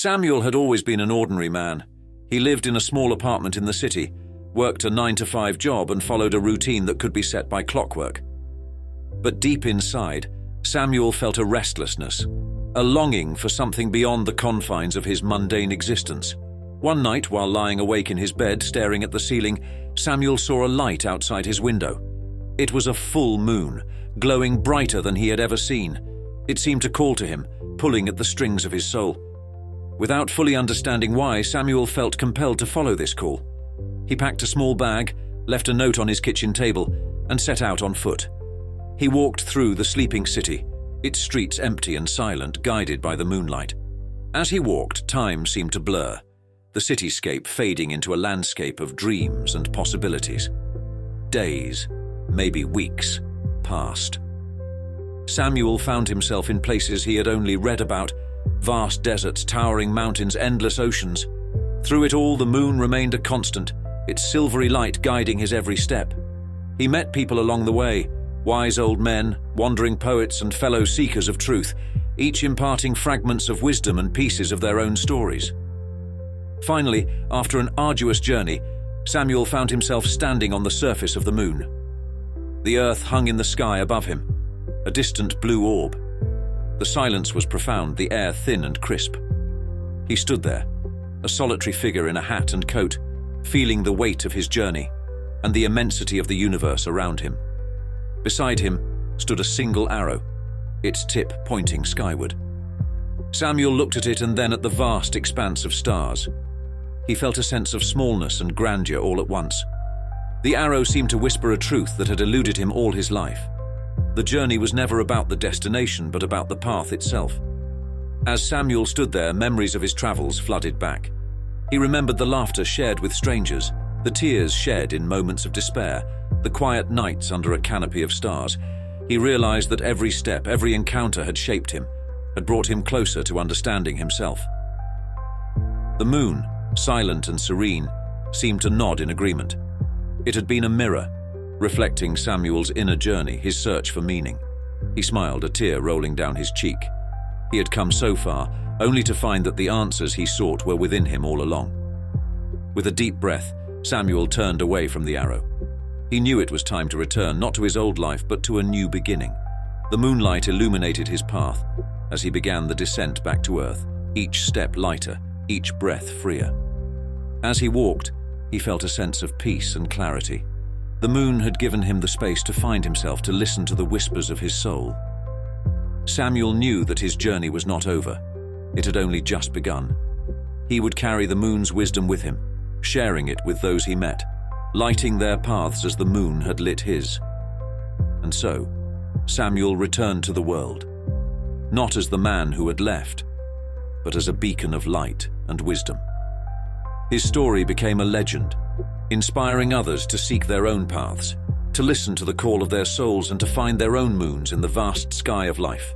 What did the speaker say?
Samuel had always been an ordinary man. He lived in a small apartment in the city, worked a 9-to-5 job and followed a routine that could be set by clockwork. But deep inside, Samuel felt a restlessness, a longing for something beyond the confines of his mundane existence. One night, while lying awake in his bed staring at the ceiling, Samuel saw a light outside his window. It was a full moon, glowing brighter than he had ever seen. It seemed to call to him, pulling at the strings of his soul. Without fully understanding why, Samuel felt compelled to follow this call. He packed a small bag, left a note on his kitchen table, and set out on foot. He walked through the sleeping city, its streets empty and silent, guided by the moonlight. As he walked, time seemed to blur, the cityscape fading into a landscape of dreams and possibilities. Days, maybe weeks, passed. Samuel found himself in places he had only read about, vast deserts, towering mountains, endless oceans. Through it all, the moon remained a constant, its silvery light guiding his every step. He met people along the way, wise old men, wandering poets, and fellow seekers of truth, each imparting fragments of wisdom and pieces of their own stories. Finally, after an arduous journey, Samuel found himself standing on the surface of the moon. The earth hung in the sky above him, a distant blue orb. The silence was profound, the air thin and crisp. He stood there, a solitary figure in a hat and coat, feeling the weight of his journey and the immensity of the universe around him. Beside him stood a single arrow, its tip pointing skyward. Samuel looked at it and then at the vast expanse of stars. He felt a sense of smallness and grandeur all at once. The arrow seemed to whisper a truth that had eluded him all his life. The journey was never about the destination, but about the path itself. As Samuel stood there, memories of his travels flooded back. He remembered the laughter shared with strangers, the tears shed in moments of despair, the quiet nights under a canopy of stars. He realized that every step, every encounter had shaped him, had brought him closer to understanding himself. The moon, silent and serene, seemed to nod in agreement. It had been a mirror, reflecting Samuel's inner journey, his search for meaning. He smiled, a tear rolling down his cheek. He had come so far, only to find that the answers he sought were within him all along. With a deep breath, Samuel turned away from the arrow. He knew it was time to return, not to his old life, but to a new beginning. The moonlight illuminated his path as he began the descent back to earth, each step lighter, each breath freer. As he walked, he felt a sense of peace and clarity. The moon had given him the space to find himself, to listen to the whispers of his soul. Samuel knew that his journey was not over. It had only just begun. He would carry the moon's wisdom with him, sharing it with those he met, lighting their paths as the moon had lit his. And so, Samuel returned to the world, not as the man who had left, but as a beacon of light and wisdom. His story became a legend, inspiring others to seek their own paths, to listen to the call of their souls and to find their own moons in the vast sky of life.